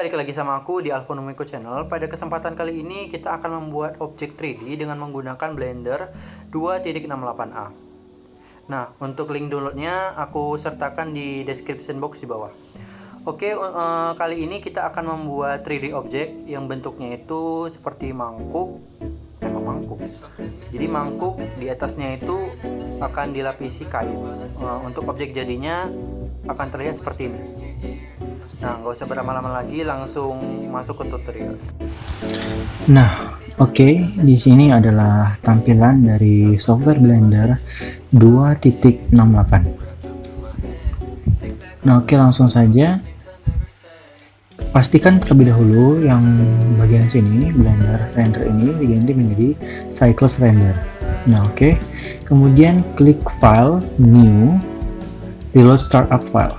balik lagi sama aku di Alfonomiko Channel. Pada kesempatan kali ini kita akan membuat objek 3D dengan menggunakan Blender 2.68a. Nah, untuk link downloadnya aku sertakan di description box di bawah. Oke, kali ini kita akan membuat 3D objek yang bentuknya itu seperti mangkuk. Memang mangkuk. Jadi mangkuk di atasnya itu akan dilapisi kain. Untuk objek jadinya akan terlihat seperti ini. Nah, nggak usah berlama-lama lagi, langsung masuk ke tutorial. Nah, oke, di sini adalah tampilan dari software Blender 2.68. Nah, oke, langsung saja. Pastikan terlebih dahulu yang bagian sini, Blender Render ini diganti menjadi Cycles Render. Nah, oke. Kemudian klik File, New, Reload Startup File.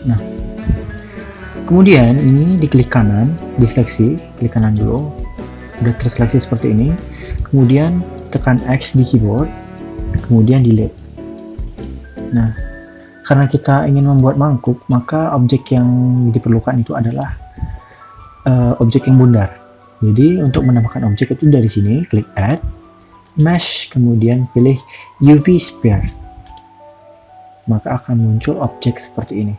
Nah, kemudian ini diklik kanan, diseleksi, klik kanan dulu, udah terseleksi seperti ini. Kemudian tekan X di keyboard, kemudian delete. Nah, karena kita ingin membuat mangkuk, maka objek yang diperlukan itu adalah objek yang bundar. Jadi untuk menambahkan objek itu dari sini, klik Add, Mesh, kemudian pilih UV Sphere. Maka akan muncul objek seperti ini.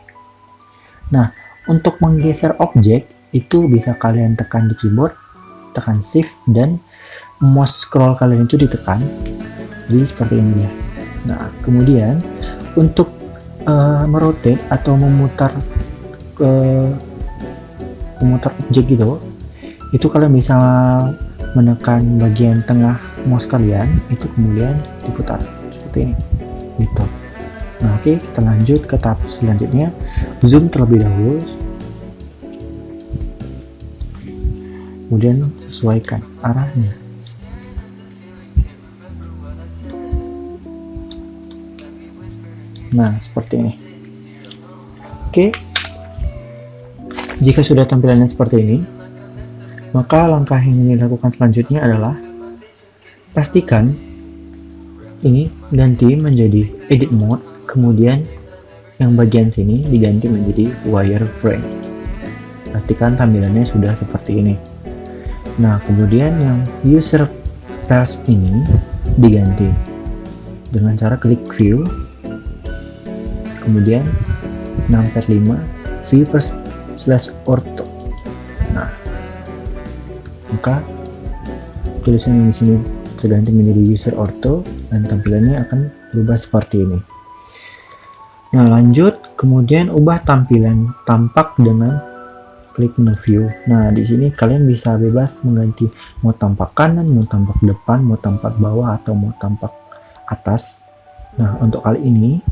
Nah, untuk menggeser objek itu bisa kalian tekan di keyboard, tekan shift, dan mouse scroll kalian itu ditekan. Jadi seperti ini ya. Nah, kemudian untuk merotate atau memutar objek gitu, itu kalian bisa menekan bagian tengah mouse kalian, itu kemudian diputar seperti ini gitu. Nah, oke, kita lanjut ke tahap selanjutnya, zoom terlebih dahulu, kemudian sesuaikan arahnya. Nah, seperti ini. Oke, jika sudah tampilannya seperti ini, maka langkah yang ingin dilakukan selanjutnya adalah pastikan ini ganti menjadi edit mode. Kemudian yang bagian sini diganti menjadi wireframe. Pastikan tampilannya sudah seperti ini. Nah, kemudian yang user path ini diganti dengan cara klik view, kemudian 6/5 view/ortho. Nah, maka tulisan yang di sini terganti menjadi user ortho dan tampilannya akan berubah seperti ini. Nah, lanjut, kemudian ubah tampilan tampak dengan klik menu view. Nah, di sini kalian bisa bebas mengganti mau tampak kanan, mau tampak depan, mau tampak bawah, atau mau tampak atas. Nah, untuk kali ini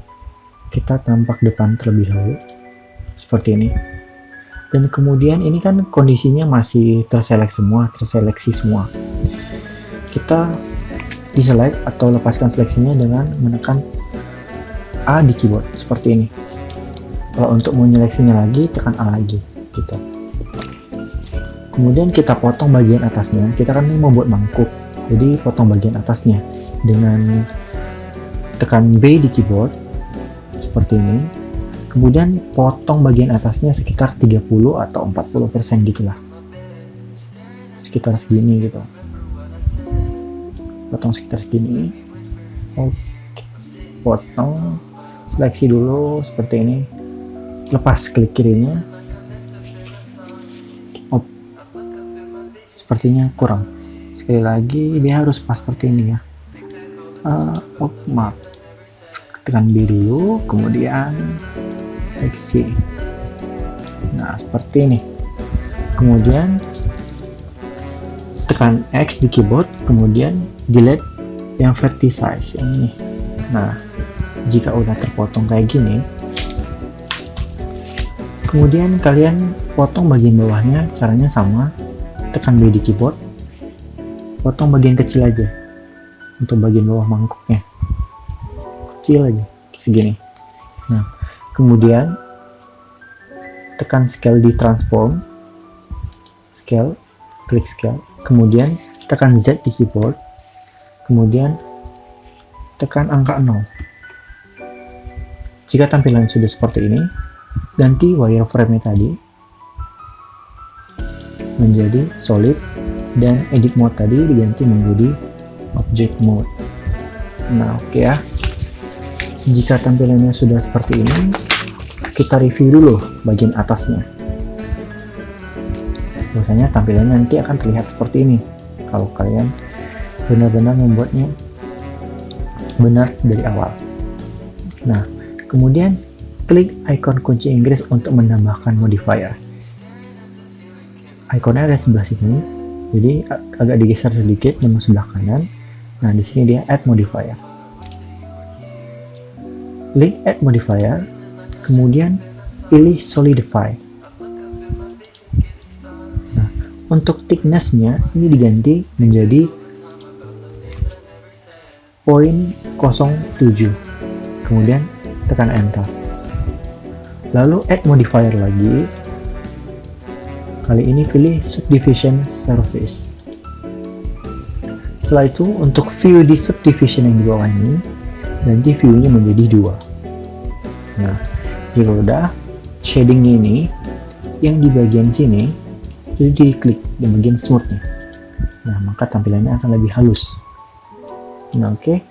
kita tampak depan terlebih dahulu seperti ini. Dan kemudian ini kan kondisinya masih terseleksi semua. Kita deselect atau lepaskan seleksinya dengan menekan A di keyboard seperti ini. Kalau untuk menyeleksinya lagi, tekan A lagi gitu. Kemudian kita potong bagian atasnya. Kita kan ini mau buat mangkuk, jadi potong bagian atasnya dengan tekan B di keyboard seperti ini. Kemudian potong bagian atasnya sekitar 30 atau 40% gitulah, sekitar segini gitu. Potong sekitar segini. Oke, potong, seleksi dulu seperti ini, lepas klik kirinya. Oh, sepertinya kurang, sekali lagi dia harus pas seperti ini ya. Maaf, tekan B dulu, kemudian seleksi. Nah, seperti ini. Kemudian tekan X di keyboard, kemudian delete yang verticize yang ini. Nah, jika udah terpotong kayak gini, kemudian kalian potong bagian bawahnya. Caranya sama, tekan B di keyboard, potong bagian kecil aja untuk bagian bawah mangkuknya, kecil aja segini. Nah, kemudian tekan scale di transform, scale, klik scale, kemudian tekan Z di keyboard, kemudian tekan angka 0. Jika tampilan sudah seperti ini, ganti wireframe tadi menjadi solid, dan edit mode tadi diganti menjadi object mode. Nah, oke ya. Jika tampilannya sudah seperti ini, kita review dulu bagian atasnya. Biasanya tampilannya nanti akan terlihat seperti ini kalau kalian benar-benar membuatnya benar dari awal. Nah, kemudian klik icon kunci Inggris untuk menambahkan modifier. Ikonnya ada sebelah sini, jadi agak digeser sedikit menu sebelah kanan. Nah, di sini dia add modifier. Klik add modifier, kemudian pilih solidify. Nah, untuk thickness-nya ini diganti menjadi 0.07, kemudian tekan enter. Lalu add modifier lagi, kali ini pilih subdivision surface. Setelah itu untuk view di subdivision yang di bawah ini, ganti view-nya menjadi 2. Nah, jika udah, shading ini yang di bagian sini itu diklik di bagian smooth-nya. Nah, maka tampilannya akan lebih halus. Nah, oke.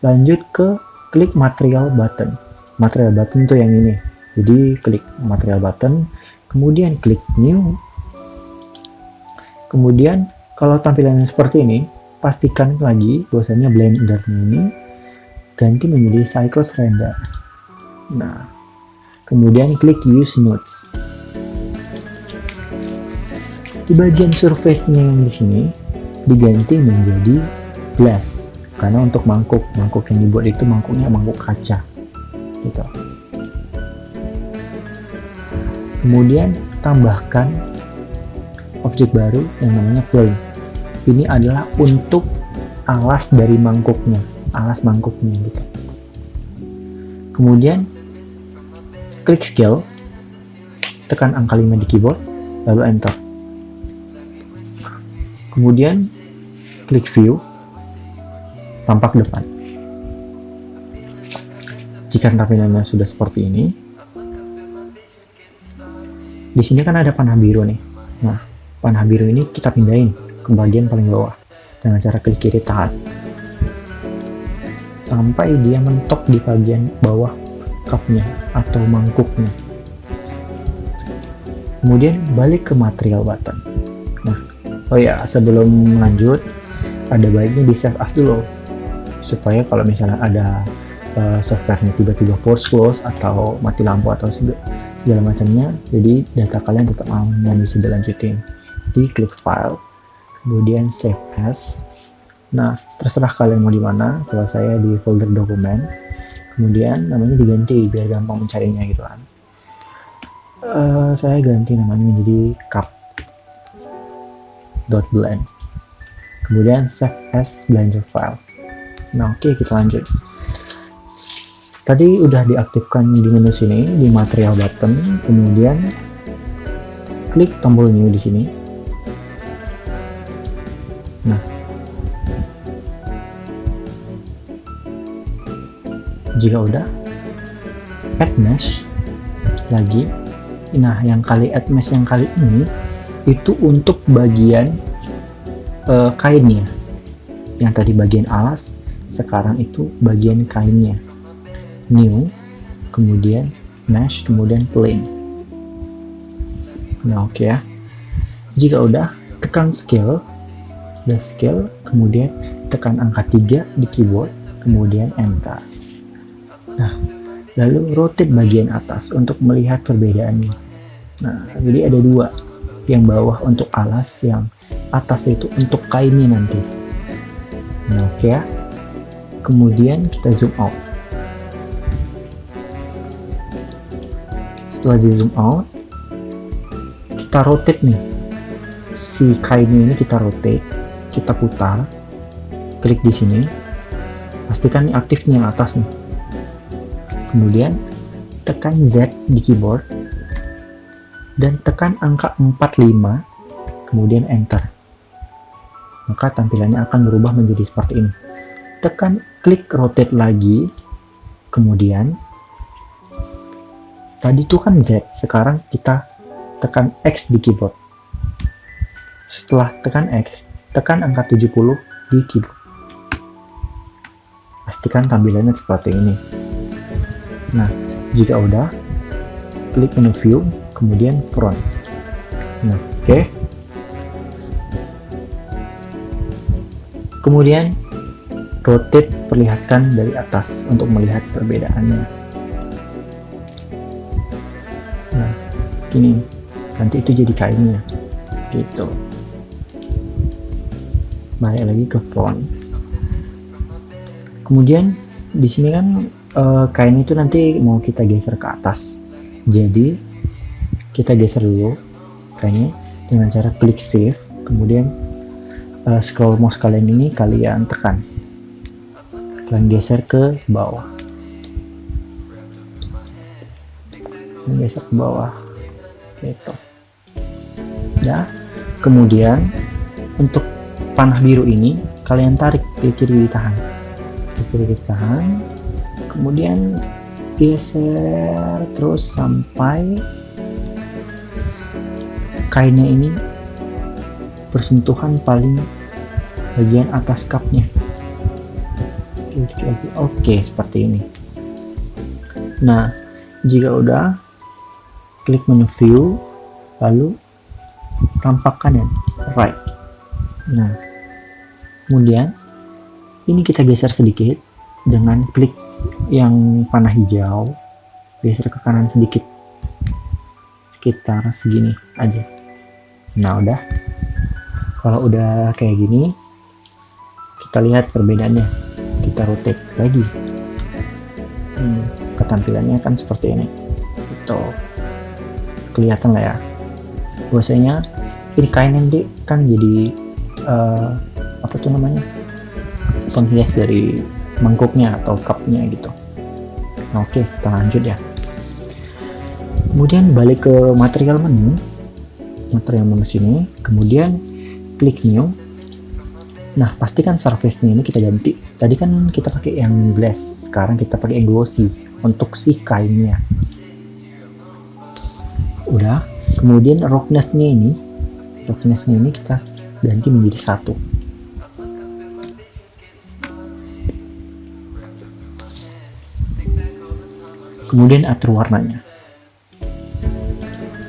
Lanjut ke klik material button. Material button tuh yang ini. Jadi klik material button, kemudian klik new. Kemudian kalau tampilannya seperti ini, pastikan lagi bahwasanya blender ini ganti menjadi cycles render. Nah, kemudian klik use nodes. Di bagian surface-nya yang di sini diganti menjadi glass. Karena untuk mangkuk yang dibuat itu mangkuknya mangkuk kaca gitu. Kemudian tambahkan objek baru yang namanya plane. Ini adalah untuk alas dari mangkuknya, alas mangkuknya gitu. Kemudian klik scale, tekan angka 5 di keyboard, lalu enter. Kemudian klik view, tampak depan. Jika tampilannya sudah seperti ini, di sini kan ada panah biru nih. Nah, panah biru ini kita pindahin ke bagian paling bawah dengan cara klik kiri tahan sampai dia mentok di bagian bawah cupnya atau mangkuknya. Kemudian balik ke material button. Nah, oh ya, sebelum lanjut ada baiknya di save as dulu, supaya kalau misalnya ada softwarenya tiba-tiba force close atau mati lampu atau segala macamnya, jadi data kalian tetap aman dan bisa dilanjutin. Di klik file, kemudian save as. Nah, terserah kalian mau di mana. Kalau saya di folder dokumen, kemudian namanya diganti biar gampang mencarinya gitu kan. Saya ganti namanya menjadi cup.blend. Kemudian save as blender file. Nah, oke, kita lanjut. Tadi udah diaktifkan di menu sini di material button, kemudian klik tombol new di sini. Nah, jika udah, add mesh lagi. Nah, yang kali add mesh yang kali ini itu untuk bagian kainnya. Yang tadi bagian alas, sekarang itu bagian kainnya. New, kemudian mesh, kemudian plane. Nah, oke ya. Jika udah, tekan scale, kemudian tekan angka 3 di keyboard, kemudian enter. Nah, lalu rotate bagian atas untuk melihat perbedaannya. Nah, jadi ada dua, yang bawah untuk alas, yang atas itu untuk kainnya nanti. Nah, oke ya. Kemudian kita zoom out. Setelah di zoom out, kita rotate nih. Si kainnya ini kita rotate, kita putar, klik di sini, pastikan ini aktif nih yang atas nih. Kemudian tekan Z di keyboard dan tekan angka 45, kemudian enter. Maka tampilannya akan berubah menjadi seperti ini. Tekan klik rotate lagi, kemudian tadi itu kan Z, sekarang kita tekan X di keyboard. Setelah tekan X, tekan angka 70 di keyboard. Pastikan tampilannya seperti ini. Nah, jika udah, klik menu view, kemudian front. Nah, oke. Kemudian rotate, perlihatkan dari atas untuk melihat perbedaannya. Nah, gini, nanti itu jadi kainnya, gitu. Balik lagi ke front. Kemudian di sini kan kain itu nanti mau kita geser ke atas. Jadi kita geser dulu kainnya dengan cara klik shift, kemudian scroll mouse kalian ini kalian tekan. Kalian geser ke bawah. Geser ke bawah. Gitu. Ya. Kemudian untuk panah biru ini kalian tarik ke kiri, ditahan. Kiri ditahan, kemudian geser terus sampai kainnya ini bersentuhan paling bagian atas cupnya. Oke, seperti ini. Nah, jika udah, klik menu view, lalu tampakkan ya right. Nah, kemudian ini kita geser sedikit dengan klik yang panah hijau, geser ke kanan sedikit, sekitar segini aja. Nah, udah. Kalau udah kayak gini, kita lihat perbedaannya. Kita rotate lagi. Ketampilannya kan seperti ini. Itu kelihatan lah ya. Biasanya ini kain nanti kan jadi apa tuh namanya? Penghias dari mangkuknya atau cupnya gitu. Nah, oke, kita lanjut ya. Kemudian balik ke material menu sini, kemudian klik new. Nah, pastikan surface-nya ini kita ganti. Tadi kan kita pakai yang glass, sekarang kita pakai yang glossy untuk si kainnya. Udah. Kemudian roughness-nya ini kita ganti menjadi 1. Kemudian atur warnanya.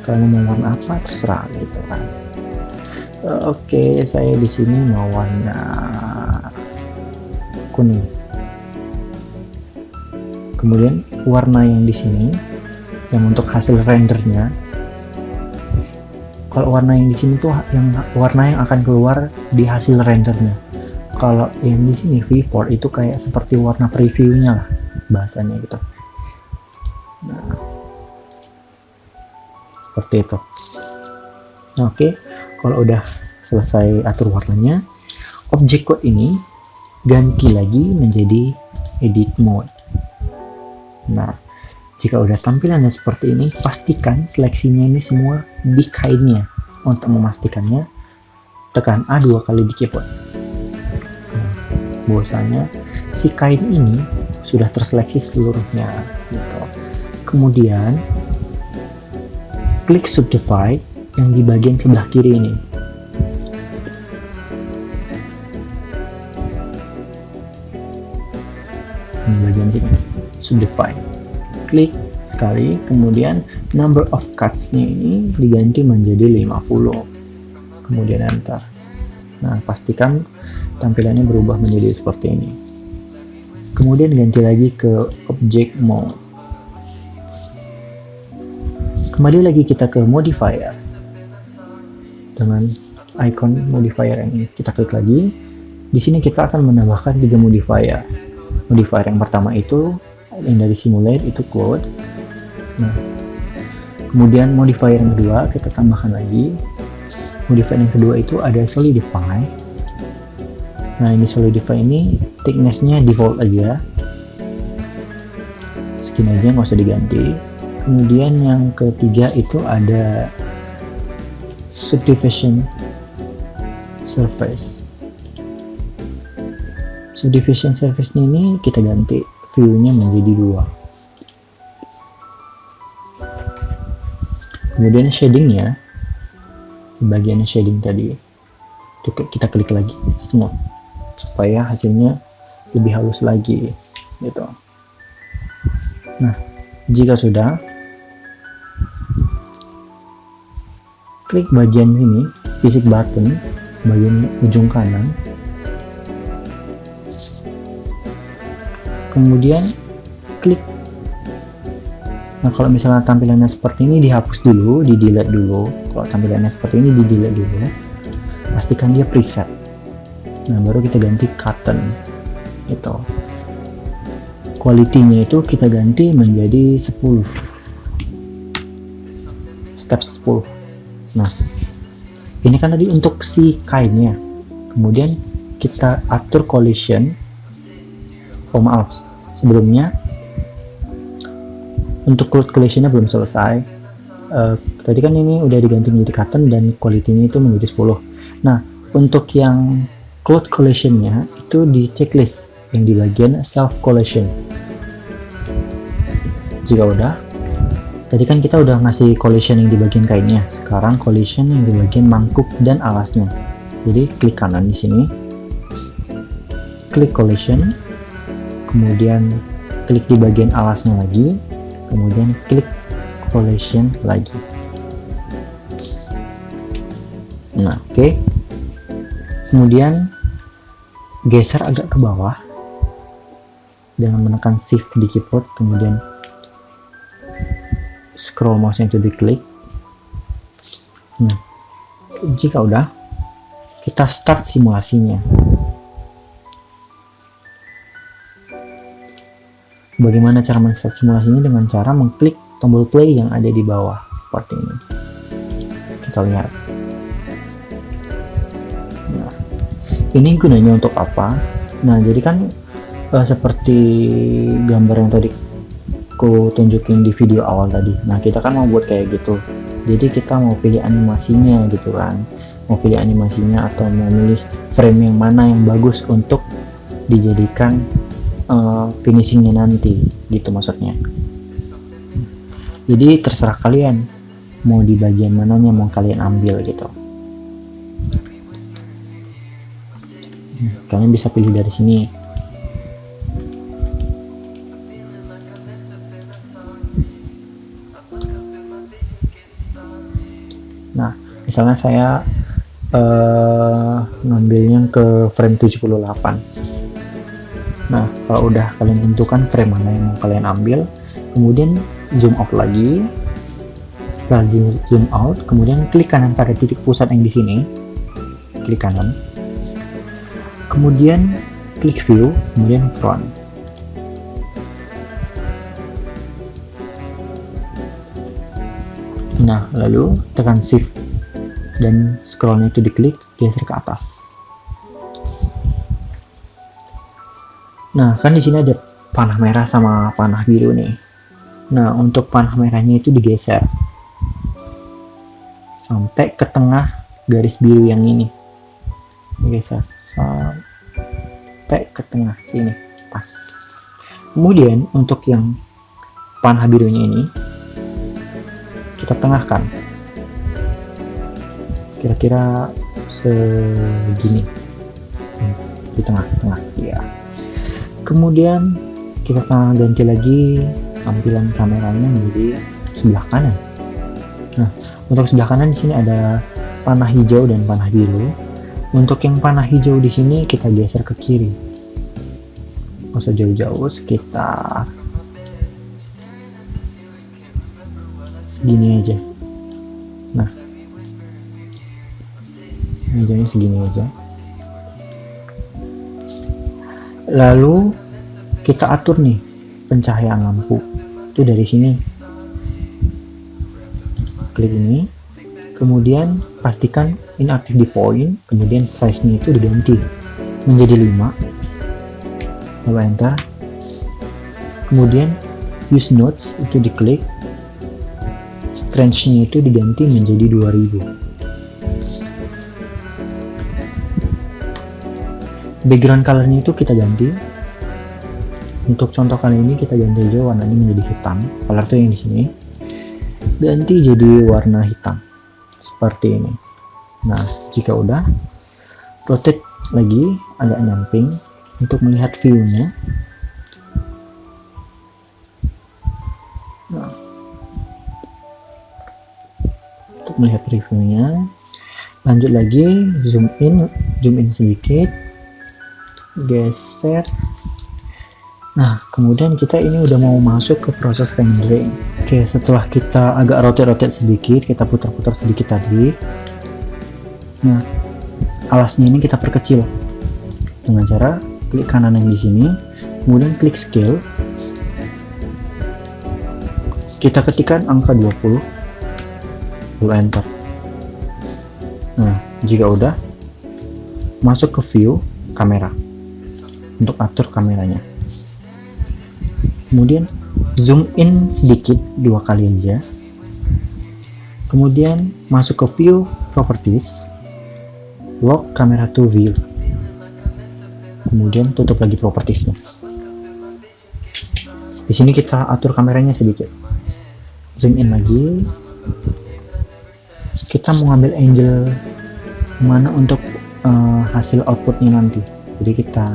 Kalau mau warna apa terserah gitu kan. Oke, saya di sini mau warna kuning. Kemudian warna yang di sini yang untuk hasil rendernya. Kalau warna yang di sini tuh yang warna yang akan keluar di hasil rendernya. Kalau yang di sini viewport itu kayak seperti warna previewnya lah bahasanya gitu. Nah, seperti itu. Nah, oke, kalau udah selesai atur warnanya, object code ini ganti lagi menjadi edit mode. Nah, jika udah tampilannya seperti ini, pastikan seleksinya ini semua di kainnya. Untuk memastikannya, tekan A 2 kali di keyboard. Nah, bahwasanya si kain ini sudah terseleksi seluruhnya gitu. Kemudian klik subdivide yang di bagian sebelah kiri ini. Ini bagian sini, subdivide. Klik sekali, kemudian number of cuts-nya ini diganti menjadi 50. Kemudian enter. Nah, pastikan tampilannya berubah menjadi seperti ini. Kemudian ganti lagi ke object mode. Kembali lagi kita ke modifier. Dengan icon modifier ini kita klik lagi. Di sini kita akan menambahkan 3 modifier. Modifier yang pertama itu yang dari simulate itu cloud. Nah, kemudian modifier yang kedua kita tambahkan lagi. Modifier yang kedua itu ada solidify. Nah, ini solidify ini thickness-nya default aja. Segini aja, nggak usah diganti. Kemudian yang ketiga itu ada subdivision surface. Subdivision surface ini kita ganti view-nya menjadi 2. Kemudian shading-nya, bagian shading tadi kita klik lagi smooth supaya hasilnya lebih halus lagi gitu. Nah, jika sudah, klik bagian sini, physics button, bagian ujung kanan, kemudian klik. Nah, kalau misalnya tampilannya seperti ini, dihapus dulu, di delete dulu. Kalau tampilannya seperti ini, di delete dulu. Pastikan dia preset. Nah, baru kita ganti cotton gitu. Quality-nya itu kita ganti menjadi 10, step 10. Nah, ini kan tadi untuk si kainnya. Kemudian kita atur collision. Oh maaf, sebelumnya untuk cloud collision-nya belum selesai. Tadi kan ini udah diganti menjadi cotton dan quality-nya itu menjadi 10. Nah, untuk yang cloud collision-nya itu di checklist yang di bagian self collision. Jika udah, tadi kan kita udah ngasih collision yang di bagian kainnya. Sekarang collision yang di bagian mangkuk dan alasnya. Jadi klik kanan di sini, klik collision, kemudian klik di bagian alasnya lagi, kemudian klik collision lagi. Nah, oke. Kemudian geser agak ke bawah dengan menekan shift di keyboard, kemudian scroll mouse-nya itu diklik. Nah, jika udah, kita start simulasinya. Bagaimana cara men-start simulasinya? Dengan cara mengklik tombol play yang ada di bawah seperti ini. Kita lihat. Nah, ini gunanya untuk apa? Nah, jadi kan seperti gambar yang tadi aku tunjukin di video awal tadi. Nah, kita kan mau buat kayak gitu. Jadi kita mau pilih animasinya gitu kan. Mau pilih animasinya atau mau milih frame yang mana yang bagus untuk dijadikan finishingnya nanti gitu maksudnya. Jadi terserah kalian mau di bagian mananya mau kalian ambil gitu. Kalian bisa pilih dari sini. Nah, misalnya saya ngambilnya ke frame 78. Nah, kalau udah kalian tentukan frame mana yang mau kalian ambil, kemudian zoom out lagi. Setelah zoom out, kemudian klik kanan pada titik pusat yang di sini. Klik kanan. Kemudian klik view, kemudian front. Nah, lalu tekan shift dan scrollnya itu diklik, geser ke atas. Nah, kan di sini ada panah merah sama panah biru nih. Nah, untuk panah merahnya itu digeser sampai ke tengah garis biru yang ini. Digeser sampai ke tengah sini, pas. Kemudian untuk yang panah birunya ini kita tengahkan. Kira-kira segini. Di tengah-tengah, ya. Kemudian kita ganti lagi tampilan kameranya menjadi sebelah kanan. Nah, untuk sebelah kanan di sini ada panah hijau dan panah biru. Untuk yang panah hijau di sini kita geser ke kiri. Nggak usah jauh-jauh, sekitar segini aja. Nah, hijaunya segini aja. Lalu kita atur nih pencahayaan lampu itu dari sini. Klik ini, kemudian pastikan ini aktif di point, kemudian size nya itu diganti menjadi 5. Lalu enter. Kemudian use nodes itu diklik, strength nya itu diganti menjadi 2000. Background colornya itu kita ganti. Untuk contoh kali ini kita ganti aja warnanya menjadi hitam. Color tuh yang di sini. Ganti jadi warna hitam seperti ini. Nah, jika udah, rotate lagi agak nyamping untuk melihat view-nya. Nah, untuk melihat reviewnya, lanjut lagi zoom in sedikit, geser. Nah, kemudian kita ini udah mau masuk ke proses rendering. Oke, setelah kita agak rotate sedikit, kita putar-putar sedikit tadi. Nah, alasnya ini kita perkecil dengan cara klik kanan yang di sini, kemudian klik scale. Kita ketikkan angka 20, lalu enter. Nah, jika udah, masuk ke view kamera untuk atur kameranya. Kemudian zoom in sedikit 2 kali aja. Kemudian masuk ke view properties, lock camera to view. Kemudian tutup lagi propertiesnya. Di sini kita atur kameranya sedikit. Zoom in lagi. Kita mau ngambil angle mana untuk hasil outputnya nanti. Jadi kita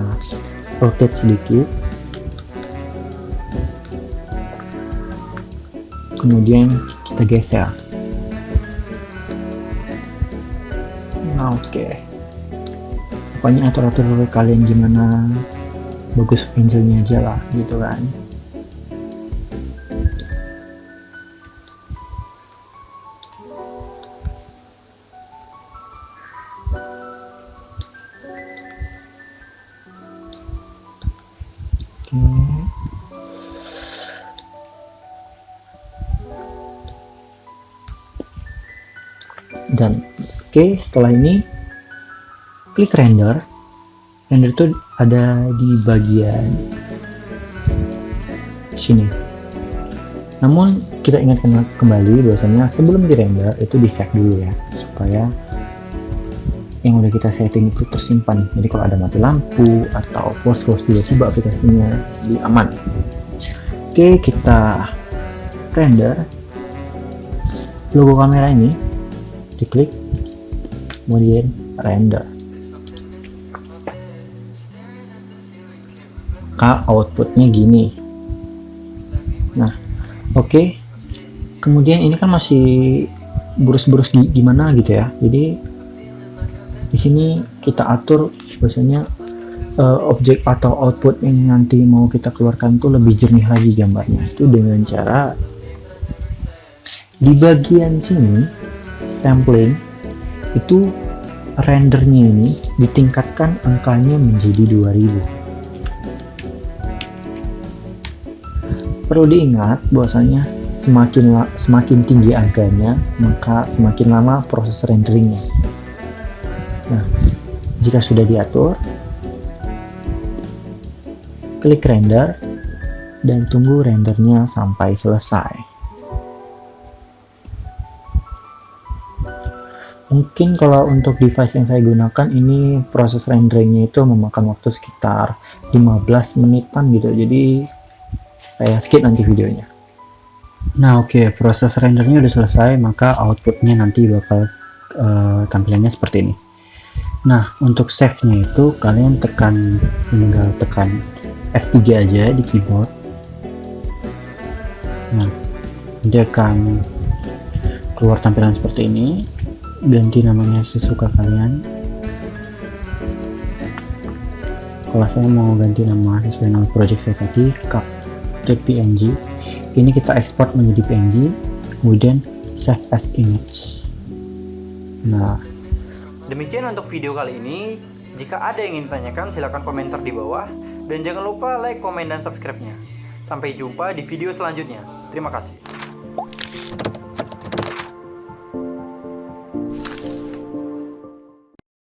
rotate sedikit. Kemudian kita geser. Nah, oke. Pokoknya atur-atur kalian gimana bagus angle-nya aja lah, gitu kan. Dan oke, setelah ini klik render. Render itu ada di bagian sini. Namun kita ingatkan kembali bahwasanya sebelum di render itu di save dulu ya, supaya yang udah kita setting itu tersimpan. Jadi kalau ada mati lampu atau close tiba-tiba aplikasinya di aman. Oke, kita render logo kamera ini, diklik, kemudian render. Outputnya gini. Nah, oke. Kemudian ini kan masih burus-burus gimana gitu ya. Jadi di sini kita atur biasanya objek atau output yang nanti mau kita keluarkan tuh lebih jernih lagi gambarnya. Itu dengan cara di bagian sini sampling itu rendernya ini ditingkatkan angkanya menjadi 2000. Perlu diingat bahwasanya semakin tinggi angkanya, maka semakin lama proses renderingnya. Nah, jika sudah diatur, klik render dan tunggu rendernya sampai selesai. Mungkin kalau untuk device yang saya gunakan ini proses renderingnya itu memakan waktu sekitar 15 menitan gitu, jadi saya skip nanti videonya. Nah, oke, proses rendernya udah selesai, maka outputnya nanti bakal tampilannya seperti ini. Nah, untuk save-nya itu kalian tinggal tekan F3 aja di keyboard. Nah, dia akan keluar tampilan seperti ini. Ganti namanya sesuka kalian. Kalau saya mau ganti nama sesuai nama project saya tadi, .png. Ini kita ekspor menjadi PNG, kemudian save as image. Nah, demikian untuk video kali ini. Jika ada yang ingin ditanyakan, silahkan komentar di bawah. Dan jangan lupa like, komen, dan subscribe-nya. Sampai jumpa di video selanjutnya. Terima kasih.